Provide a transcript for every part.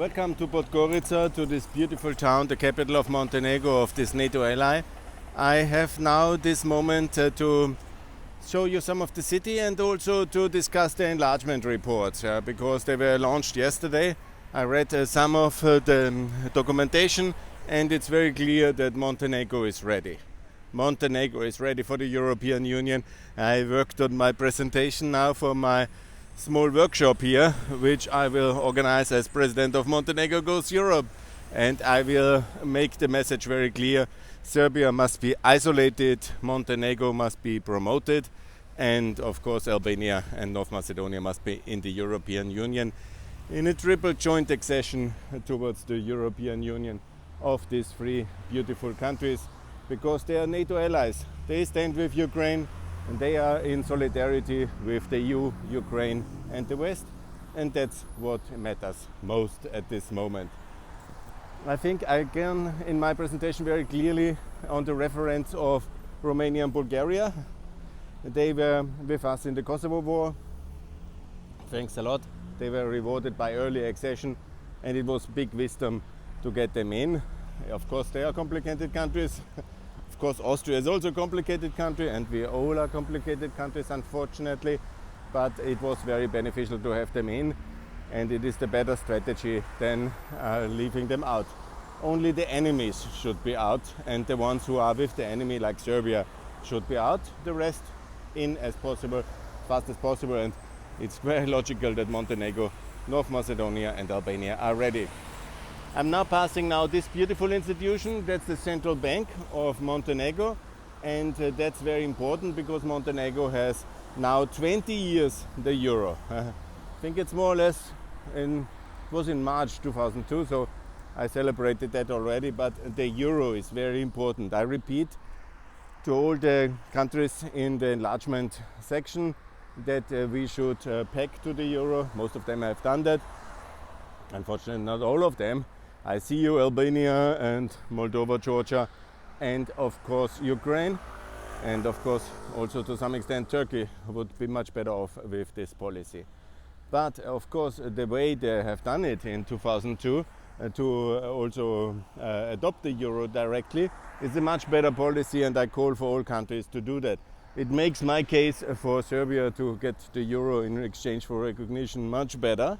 Welcome to Podgorica, to this beautiful town, the capital of Montenegro, of this NATO ally. I have now this moment to show you some of the city and also to discuss the enlargement reports, because they were launched yesterday. I read some of the documentation, and it's very clear that Montenegro is ready. Montenegro is ready for the European Union. I worked on my presentation now for my small workshop here, which I will organize as President of Montenegro Goes Europe. And I will make the message very clear. Serbia must be isolated, Montenegro must be promoted, and of course Albania and North Macedonia must be in the European Union in a triple joint accession towards the European Union of these three beautiful countries, because they are NATO allies. They stand with Ukraine and they are in solidarity with the EU, Ukraine and the West, and that's what matters most at this moment. I think I can, in my presentation, very clearly on the reference of Romania and Bulgaria. They were with us in the Kosovo War. Thanks a lot. They were rewarded by early accession, and it was big wisdom to get them in. Of course, they are complicated countries. Of course, Austria is also a complicated country, and we all are complicated countries, unfortunately. But it was very beneficial to have them in, and it is the better strategy than leaving them out. Only the enemies should be out, and the ones who are with the enemy, like Serbia, should be out. The rest in as possible, fast as possible, and it's very logical that Montenegro, North Macedonia and Albania are ready. I'm now passing this beautiful institution. That's the central bank of Montenegro, and that's very important because Montenegro has now 20 years the euro. I think it's more or less it was in March 2002, so I celebrated that already, but the euro is very important. I repeat to all the countries in the enlargement section that we should peg to the euro. Most of them have done that. Unfortunately, not all of them. I see you, Albania and Moldova, Georgia, and of course Ukraine, and of course also to some extent Turkey would be much better off with this policy. But of course the way they have done it in 2002 to also adopt the euro directly is a much better policy, and I call for all countries to do that. It makes my case for Serbia to get the euro in exchange for recognition much better.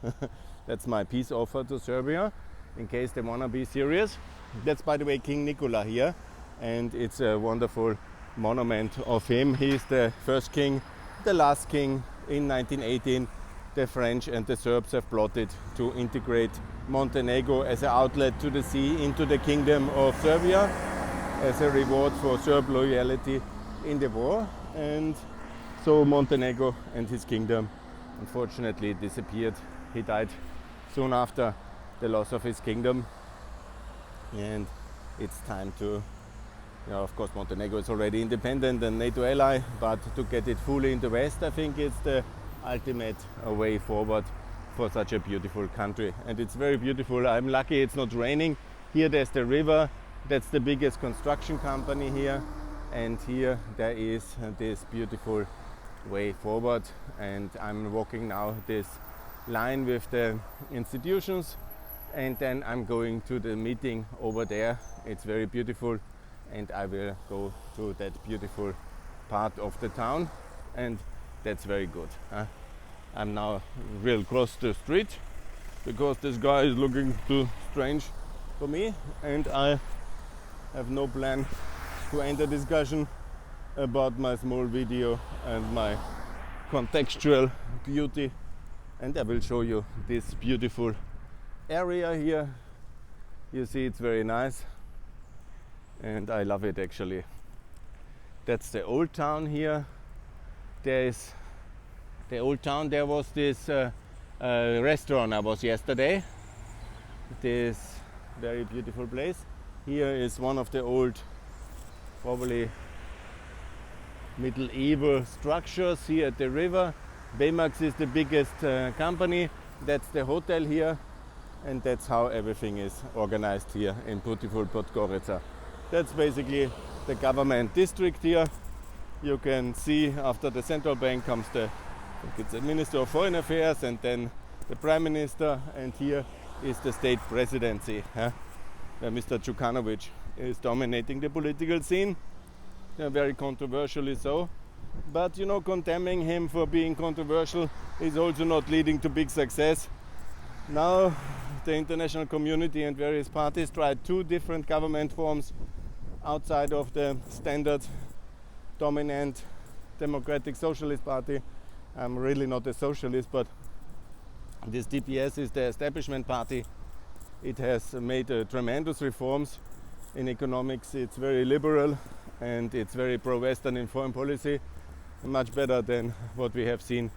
That's my peace offer to Serbia, in case they want to be serious. That's, by the way, King Nikola here, and it's a wonderful monument of him. He's the first king, the last king. In 1918, the French and the Serbs have plotted to integrate Montenegro as an outlet to the sea into the kingdom of Serbia as a reward for Serb loyalty in the war. And so Montenegro and his kingdom unfortunately disappeared. He died soon after the loss of his kingdom, and it's time to, of course Montenegro is already independent and NATO ally, but to get it fully in the West, I think it's the ultimate way forward for such a beautiful country. And it's very beautiful. I'm lucky it's not raining. Here there's the river, that's the biggest construction company here, and here there is this beautiful way forward, and I'm walking now this line with the institutions, and then I'm going to the meeting over there. It's very beautiful, and I will go to that beautiful part of the town, and that's very good. I'm now real close to the street because this guy is looking too strange for me, and I have no plan to end a discussion about my small video and my contextual beauty, and I will show you this beautiful area here. You see, it's very nice, and I love it actually. That's the old town here. There is the old town. There was this restaurant I was yesterday. This very beautiful place. Here is one of the old, probably medieval structures here at the river. Bemax is the biggest company. That's the hotel here, and that's how everything is organized here in beautiful Podgorica. That's basically the government district here. You can see after the central bank comes the, I think it's the Minister of Foreign Affairs, and then the Prime Minister, and here is the state presidency, where Mr. Djukanovic is dominating the political scene, very controversially so. But condemning him for being controversial is also not leading to big success. Now the international community and various parties tried two different government forms outside of the standard dominant democratic socialist party. I'm really not a socialist, but this DPS is the establishment party. It has made tremendous reforms in economics. It's very liberal and it's very pro-Western in foreign policy, much better than what we have seen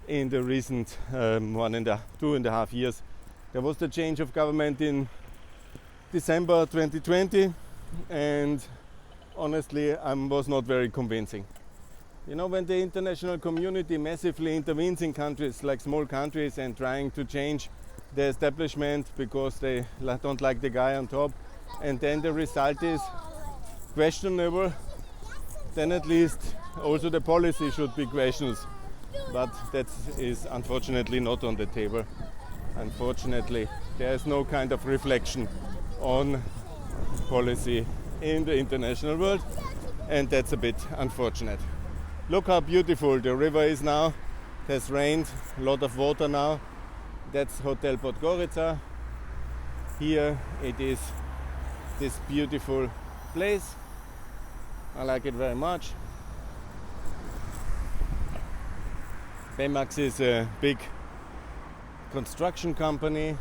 in the recent 2.5 years. There was the change of government in December 2020, and honestly was not very convincing. When the international community massively intervenes in countries like small countries and trying to change the establishment because they don't like the guy on top, and then the result is questionable, then at least also the policy should be questioned. But that is unfortunately not on the table. Unfortunately, there is no kind of reflection on policy in the international world, and that's a bit unfortunate. Look how beautiful the river is now. It has rained, a lot of water now. That's Hotel Podgorica. Here it is, this beautiful place. I like it very much. Bemax is a big construction company.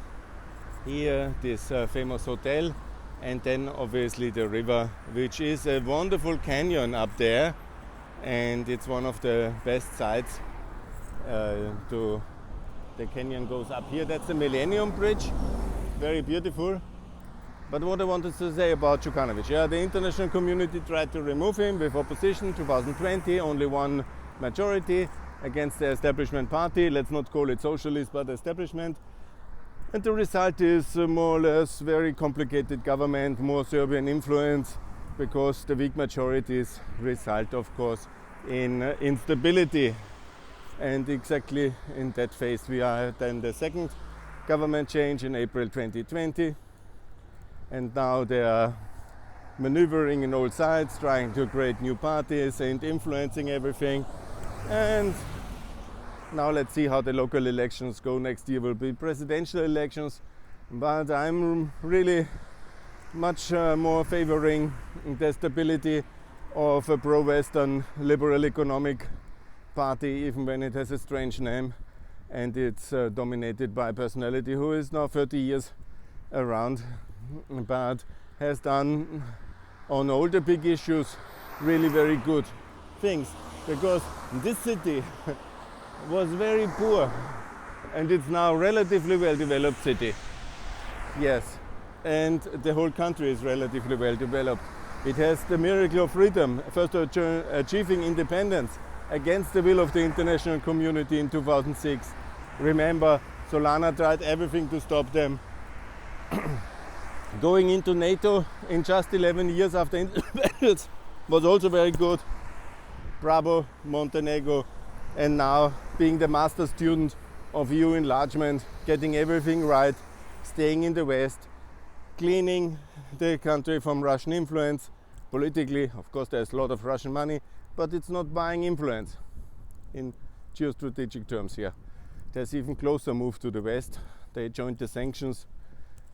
Here this famous hotel, and then obviously the river, which is a wonderful canyon up there, and it's one of the best sites to the canyon goes up here. That's the Millennium Bridge, very beautiful. But what I wanted to say about Djukanovic, the international community tried to remove him with opposition 2020, only one majority against the establishment party. Let's not call it socialist, but establishment. And the result is more or less very complicated government, more Serbian influence, because the weak majorities result, of course, in instability. And exactly in that phase we are. Then the second government change in April 2020. And now they are maneuvering in all sides, trying to create new parties and influencing everything. And now let's see how the local elections go. Next year will be presidential elections. But I'm really much more favoring the stability of a pro-Western liberal economic party, even when it has a strange name and it's dominated by a personality who is now 30 years around, but has done on all the big issues really very good things, because this city was very poor and it's now a relatively well developed city. Yes, and the whole country is relatively well developed. It has the miracle of freedom, first achieving independence against the will of the international community in 2006. Remember, Solana tried everything to stop them. Going into NATO in just 11 years after independence was also very good. Bravo, Montenegro. And now being the master student of EU enlargement, getting everything right, staying in the West, cleaning the country from Russian influence. Politically, of course, there's a lot of Russian money, but it's not buying influence in geostrategic terms here. There's even closer move to the West. They joined the sanctions,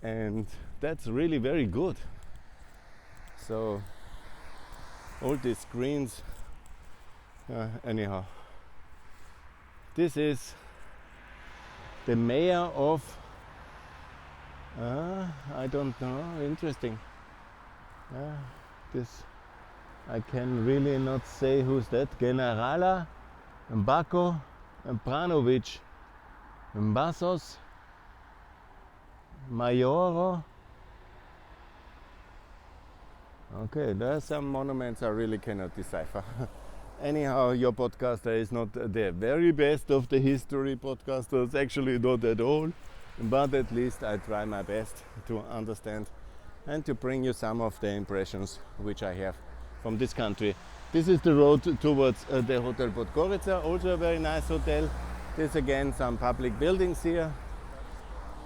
and that's really very good. So all these screens, anyhow. This is the mayor of, I don't know, interesting. This, I can really not say who's that. Generala Mbako Mpranovic Mbasos Majoro. Okay, there are some monuments I really cannot decipher. Anyhow, your podcaster is not the very best of the history podcasters, actually not at all, but at least I try my best to understand and to bring you some of the impressions which I have from this country. This is the road towards the Hotel Podgorica, also a very nice hotel. There's again some public buildings here.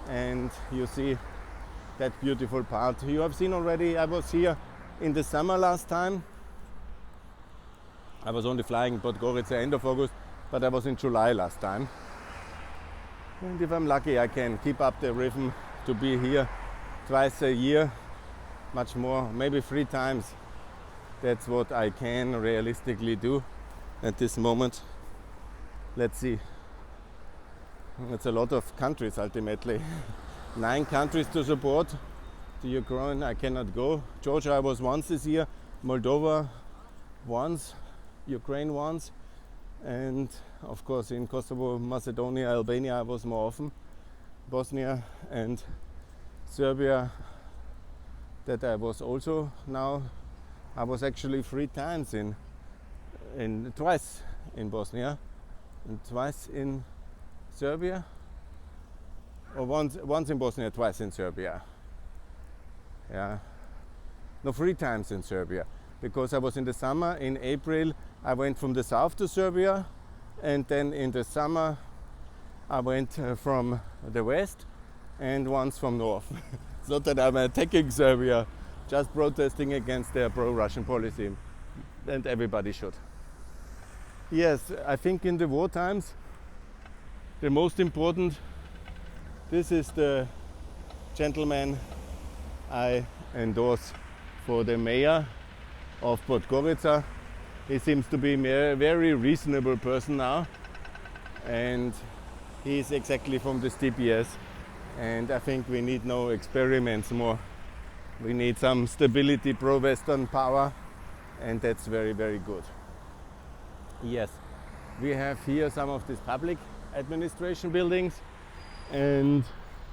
and you see that beautiful part. You have seen already, I was here in the summer last time. I was only flying Podgorica end of August, but I was in July last time. And if I'm lucky, I can keep up the rhythm to be here twice a year, much more, maybe 3 times. That's what I can realistically do at this moment. Let's see. It's a lot of countries ultimately. 9 countries to support. To Ukraine I cannot go. Georgia I was once this year, Moldova once, Ukraine once, and of course in Kosovo, Macedonia, Albania I was more often, Bosnia and Serbia that I was also now. I was actually 3 times twice in Bosnia and twice in Serbia, or once in Bosnia, twice in Serbia. Yeah, no, 3 times in Serbia, because I was in the summer. In April I went from the south to Serbia, and then in the summer I went from the west and once from north. It's not that I'm attacking Serbia, just protesting against their pro-Russian policy, and everybody should. Yes, I think in the war times the most important, this is the gentleman I endorse for the mayor of Podgorica. He seems to be a very reasonable person now, and he's exactly from this TPS, and I think we need no experiments more. We need some stability, pro-Western power, and that's very, very good. Yes, we have here some of these public administration buildings, and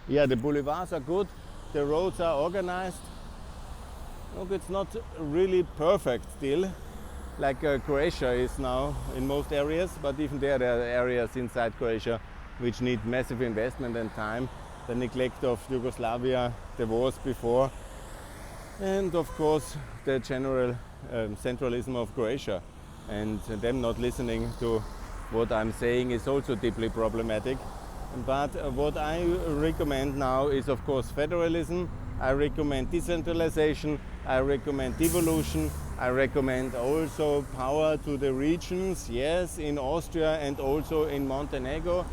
yeah, the boulevards are good, the roads are organized. Look, it's not really perfect still, like Croatia is now in most areas, but even there are areas inside Croatia which need massive investment and time. The neglect of Yugoslavia, the wars before, and of course the general centralism of Croatia, and them not listening to what I'm saying is also deeply problematic. But what I recommend now is of course federalism. I recommend decentralization, I recommend devolution, I recommend also power to the regions, yes, in Austria and also in Montenegro.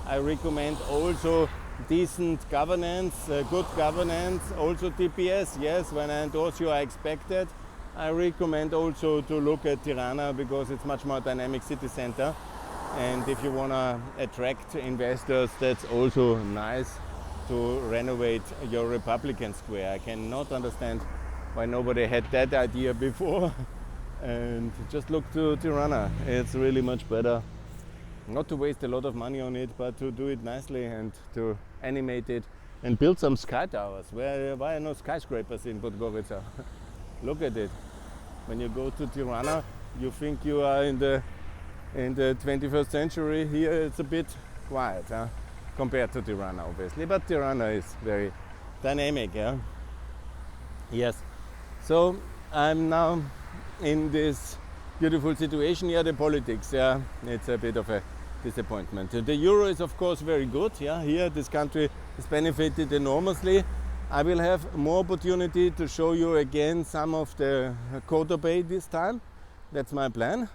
I recommend also decent governance, good governance, also TPS, yes, when I endorse you I expect it. I recommend also to look at Tirana because it's much more dynamic city center, and if you want to attract investors, that's also nice to renovate your Republican Square. I cannot understand why nobody had that idea before. And just look to Tirana, it's really much better. Not to waste a lot of money on it, but to do it nicely and to animate it and build some sky towers. Why are no skyscrapers in Podgorica? Look at it. When you go to Tirana, you think you are in the 21st century. Here it's a bit quiet, huh? Compared to Tirana, obviously. But Tirana is very dynamic, yeah? Yes. So I'm now in this beautiful situation. Yeah, the politics, yeah, it's a bit of a disappointment. The euro is of course very good. Yeah, here this country has benefited enormously. I will have more opportunity to show you again some of the Koto Bay this time. That's my plan.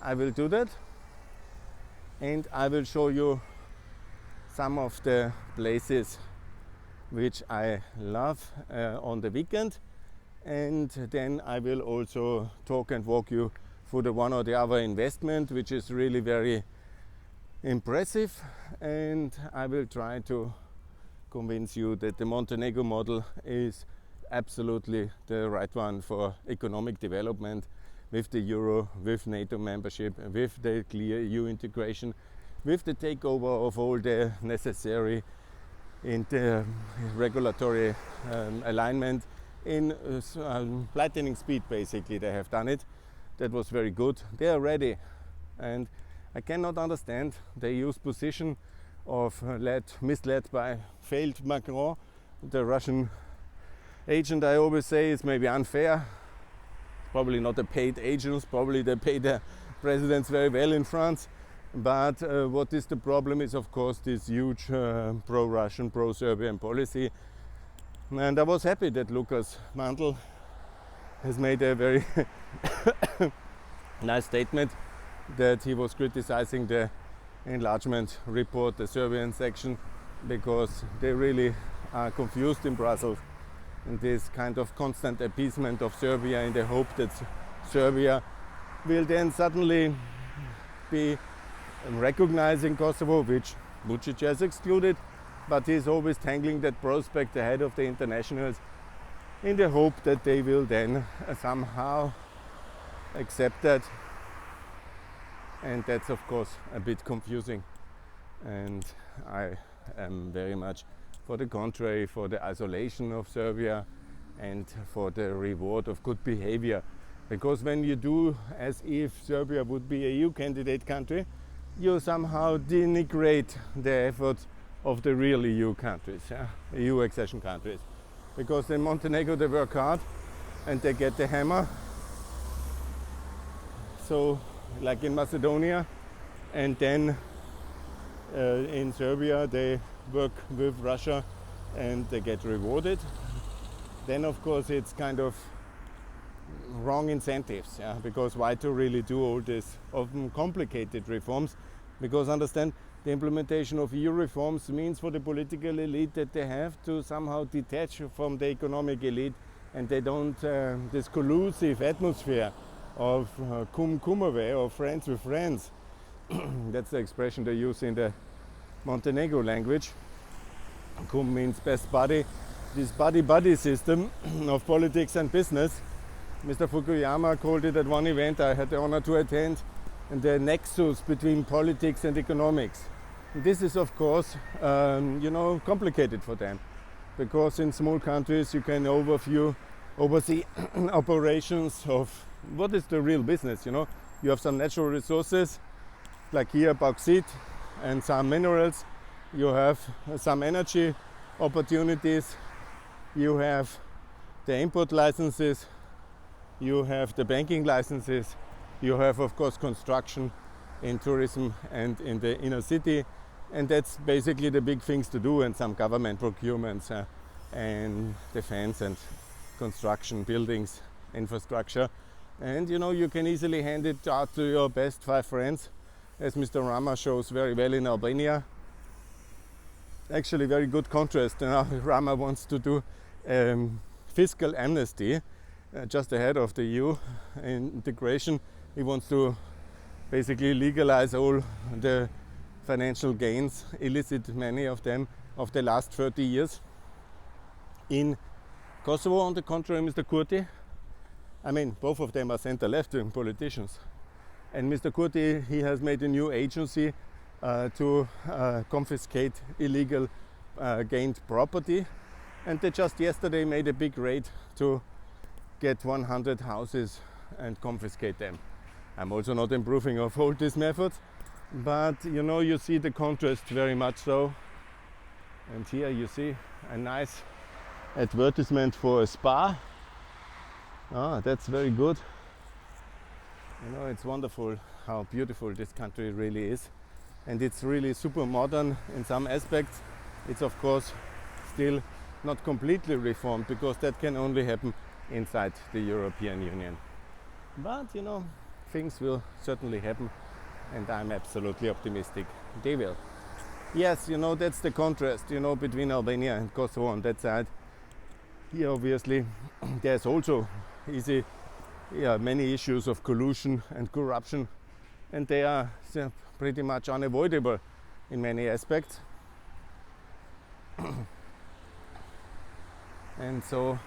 I will do that, and I will show you some of the places which I love on the weekend, and then I will also talk and walk you through the one or the other investment which is really very impressive, and I will try to convince you that the Montenegro model is absolutely the right one for economic development, with the euro, with NATO membership, with the clear EU integration, with the takeover of all the necessary regulatory alignment in lightning speed. Basically they have done it. That was very good. They are ready, and I cannot understand the EU's position of misled by failed Macron, the Russian agent. I always say it's maybe unfair. Probably not the paid agents, probably they pay the presidents very well in France, But what is the problem is, of course, this huge pro-Russian, pro-Serbian policy. And I was happy that Lukas Mandl has made a very nice statement that he was criticizing the enlargement report, the Serbian section, because they really are confused in Brussels in this kind of constant appeasement of Serbia in the hope that Serbia will then suddenly be recognizing Kosovo, which Vucic has excluded, but he's always tangling that prospect ahead of the internationals in the hope that they will then somehow accept that. And that's of course a bit confusing, and I am very much for the contrary, for the isolation of Serbia and for the reward of good behavior. Because when you do as if Serbia would be a EU candidate country, you somehow denigrate the efforts of the real EU countries, EU accession countries. Because in Montenegro they work hard and they get the hammer. So, like in Macedonia, and then in Serbia they work with Russia and they get rewarded. Then of course it's kind of wrong incentives, because why to really do all these often complicated reforms? Because understand, the implementation of EU reforms means for the political elite that they have to somehow detach from the economic elite, and they don't this collusive atmosphere of cum cumave, or friends with friends. That's the expression they use in the Montenegro language. Cum means best buddy. This buddy-buddy system of politics and business, Mr. Fukuyama called it at one event I had the honor to attend, and the nexus between politics and economics. This is of course complicated for them, because in small countries you can oversee operations of what is the real business. You have some natural resources, like here bauxite and some minerals. You have some energy opportunities. You have the import licenses. You have the banking licenses. You have, of course, construction in tourism and in the inner city. And that's basically the big things to do, and some government procurements and defense and construction, buildings, infrastructure. And you can easily hand it out to your best 5 friends, as Mr. Rama shows very well in Albania. Actually, very good contrast. Rama wants to do fiscal amnesty just ahead of the EU integration. He wants to basically legalize all the financial gains, illicit many of them, of the last 30 years. In Kosovo, on the contrary, Mr. Kurti, both of them are center-left politicians. And Mr. Kurti, he has made a new agency to confiscate illegal gained property. And they just yesterday made a big raid to get 100 houses and confiscate them. I'm also not improving of all these methods, but you see the contrast very much so. And here you see a nice advertisement for a spa. That's very good. It's wonderful how beautiful this country really is, and it's really super modern in some aspects. It's of course still not completely reformed, because that can only happen inside the European Union. But things will certainly happen, and I'm absolutely optimistic they will. Yes, that's the contrast, between Albania and Kosovo on that side. Here obviously there's also many issues of collusion and corruption, and they are pretty much unavoidable in many aspects. And so,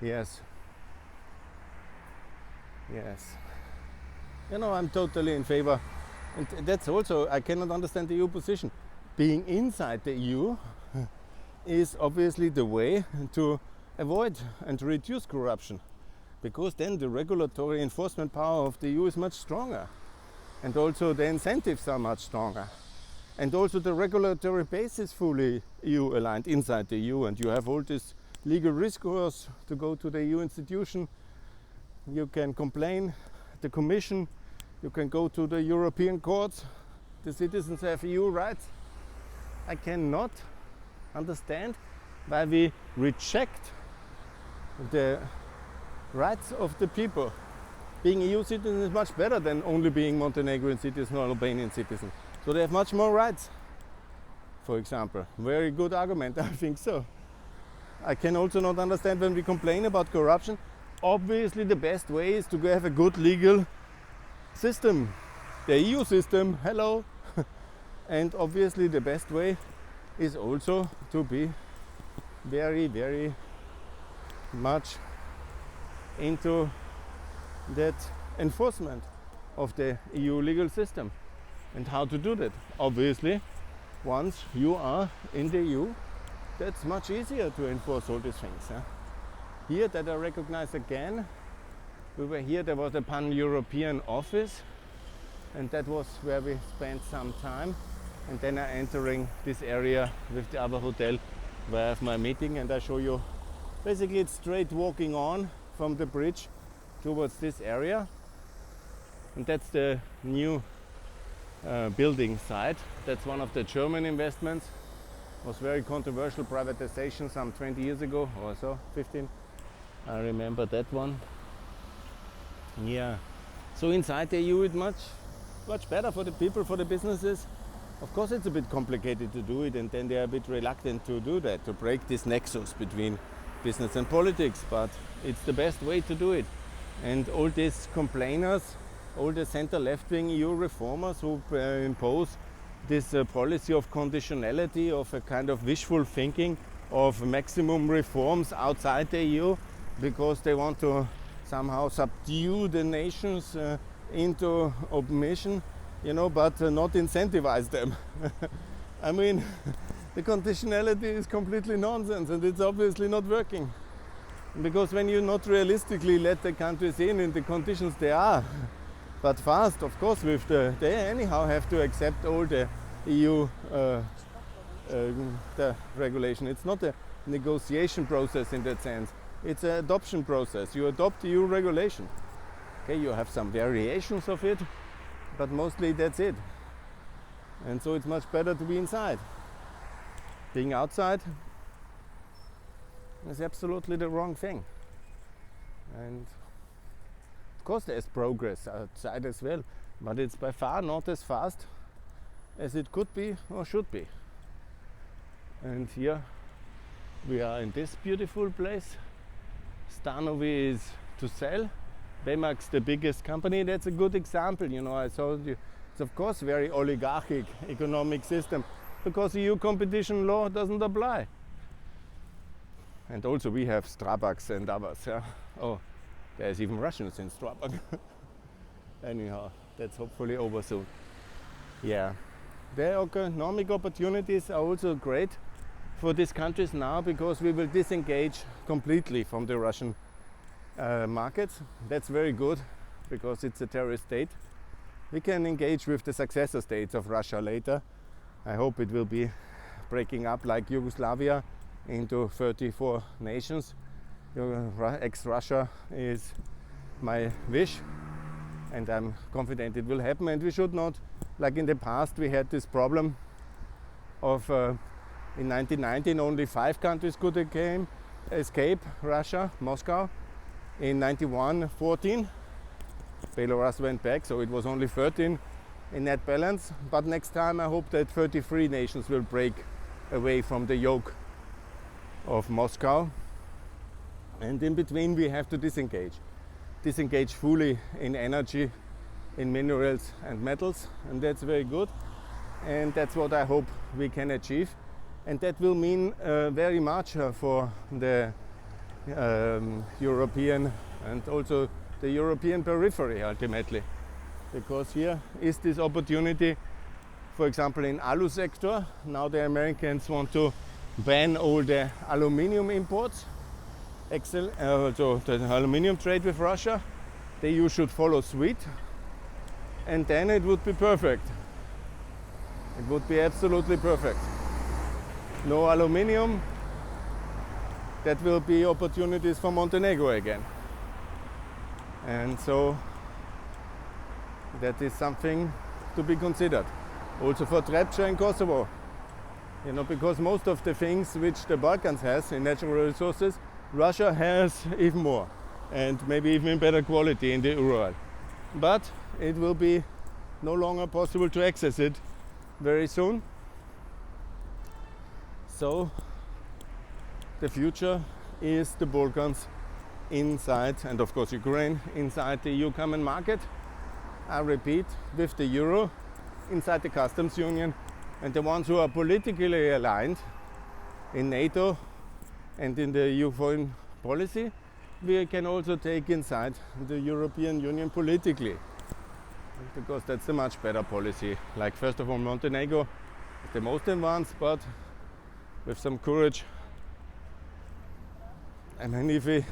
yes, I'm totally in favor, and that's also, I cannot understand the EU position. Being inside the EU is obviously the way to avoid and reduce corruption, because then the regulatory enforcement power of the EU is much stronger, and also the incentives are much stronger, and also the regulatory base is fully EU aligned inside the EU, and you have all this legal recourse to go to the EU institution. You can complain, the Commission You can go to the European courts. The citizens have EU rights. I cannot understand why we reject the rights of the people. Being EU citizen is much better than only being Montenegrin citizen or Albanian citizen. So they have much more rights, for example. Very good argument, I think so. I can also not understand when we complain about corruption. Obviously the best way is to have a good legal system. The EU system, hello. And obviously the best way is also to be very, very much into that enforcement of the EU legal system. And how to do that? Obviously, once you are in the EU, that's much easier to enforce all these things. Here that I recognize again, we were here, there was a pan-European office, and that was where we spent some time. And then I'm entering this area with the other hotel where I have my meeting, and I show you, basically it's straight walking on from the bridge towards this area. And that's the new building site. That's one of the German investments. It was very controversial privatization some 20 years ago or so, 15. I remember that one. Yeah. So inside the EU it's much better for the people, for the businesses. Of course it's a bit complicated to do it, and then they are a bit reluctant to do that, to break this nexus between business and politics, but it's the best way to do it. And all these complainers, all the center left-wing EU reformers who impose this policy of conditionality, of a kind of wishful thinking of maximum reforms outside the EU, because they want to somehow subdue the nations into submission, you know, but not incentivize them. I mean, the conditionality is completely nonsense, and it's obviously not working. Because when you not realistically let the countries in the conditions they are, but fast, of course, with they anyhow have to accept all the EU the regulation. It's not a negotiation process in that sense. It's an adoption process. You adopt EU regulation. Okay, you have some variations of it, but mostly that's it. And so it's much better to be inside. Being outside is absolutely the wrong thing. And of course there's progress outside as well, but it's by far not as fast as it could be or should be. And here we are in this beautiful place. Stanovi is to sell. Bemax, the biggest company, that's a good example. You know, I told you, it's of course very oligarchic economic system, because EU competition law doesn't apply. And also we have Starbucks and others. Yeah? Oh, there's even Russians in Starbucks. Anyhow, that's hopefully over soon. Yeah, the economic opportunities are also great for these countries now, because we will disengage completely from the Russian markets. That's very good, because it's a terrorist state. We can engage with the successor states of Russia later. I hope it will be breaking up like Yugoslavia into 34 nations. Ex-Russia is my wish, and I'm confident it will happen. And we should not, like in the past, we had this problem of in 1919 only 5 countries could escape Russia, Moscow. In 91, 14. Belarus went back, so it was only 13 in that balance. But next time I hope that 33 nations will break away from the yoke of Moscow. And in between we have to disengage. Disengage fully in energy, in minerals and metals, and that's very good. And that's what I hope we can achieve. And that will mean very much for the European and also the European periphery ultimately, because here is this opportunity. For example, in alu sector, now the Americans want to ban all the aluminium imports, so the aluminium trade with Russia. The EU should follow suit, and then it would be perfect. It would be absolutely perfect. No aluminium. That will be opportunities for Montenegro again. And so That is something to be considered. Also for Trepča in Kosovo. You know, because most of the things which the Balkans has in natural resources, Russia has even more, and maybe even in better quality in the Ural. But it will be no longer possible to access it very soon. So the future is the Balkans inside, and of course Ukraine inside the EU common market. I repeat, with the euro inside the customs union, and the ones who are politically aligned in NATO and in the EU foreign policy, we can also take inside the European Union politically, because that's a much better policy. Like, first of all, Montenegro is the most advanced, but with some courage. I mean, if we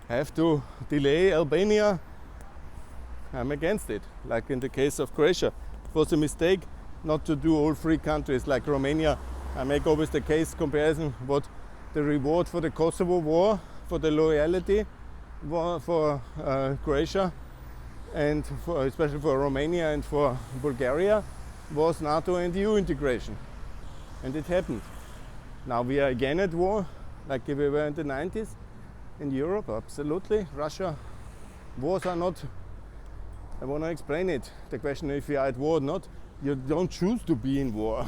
have to delay Albania, I'm against it. Like in the case of Croatia, it was a mistake not to do all three countries like Romania. I make always the case comparison what the reward for the Kosovo war, for the loyalty for Croatia, and especially for Romania and for Bulgaria, was NATO and EU integration. And it happened. Now we are again at war, like we were in the 90s in Europe, absolutely. Russia, wars are not, I want to explain it. The question if you are at war or not, you don't choose to be in war.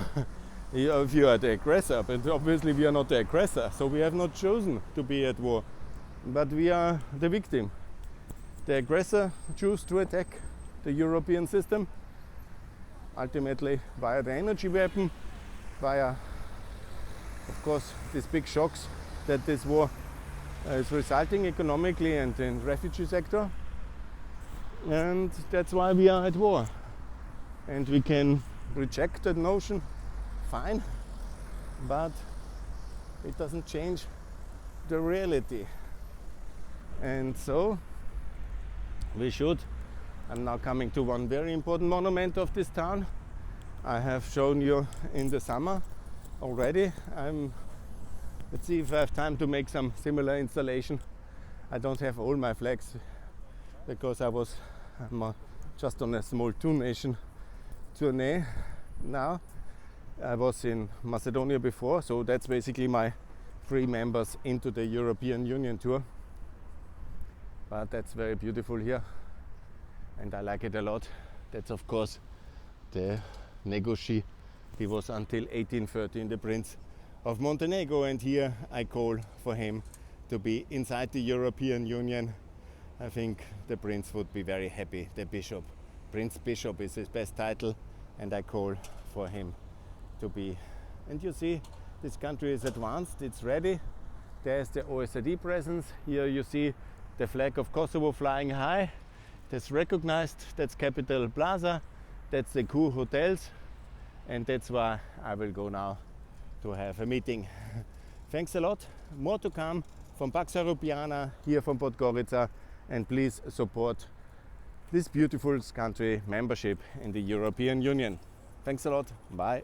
If you are the aggressor, but obviously we are not the aggressor, so we have not chosen to be at war. But we are the victim. The aggressor chose to attack the European system, ultimately via the energy weapon, via, of course, these big shocks that this war is resulting economically and in refugee sector. And that's why we are at war. And we can reject that notion, fine, but it doesn't change the reality. And so we should. I'm now coming to one very important monument of this town. I have shown you in the summer already. Let's see if I have time to make some similar installation. I don't have all my flags because I'm just on a small two-nation tourney now. I was in Macedonia before, so that's basically my 3 members into the European Union tour. But that's very beautiful here, and I like it a lot. That's of course the Negoci. He was until 1813 the Prince of Montenegro, and here I call for him to be inside the European Union. I think the prince would be very happy. The bishop, Prince Bishop is his best title, and I call for him to be. And you see, this country is advanced, it's ready. There's the OECD presence. Here you see the flag of Kosovo flying high. That's recognized, that's Capital Plaza, that's the Ku hotels, and that's why I will go now to have a meeting. Thanks a lot. More to come from Pax Europiana here from Podgorica, and please support this beautiful country membership in the European Union. Thanks a lot. Bye.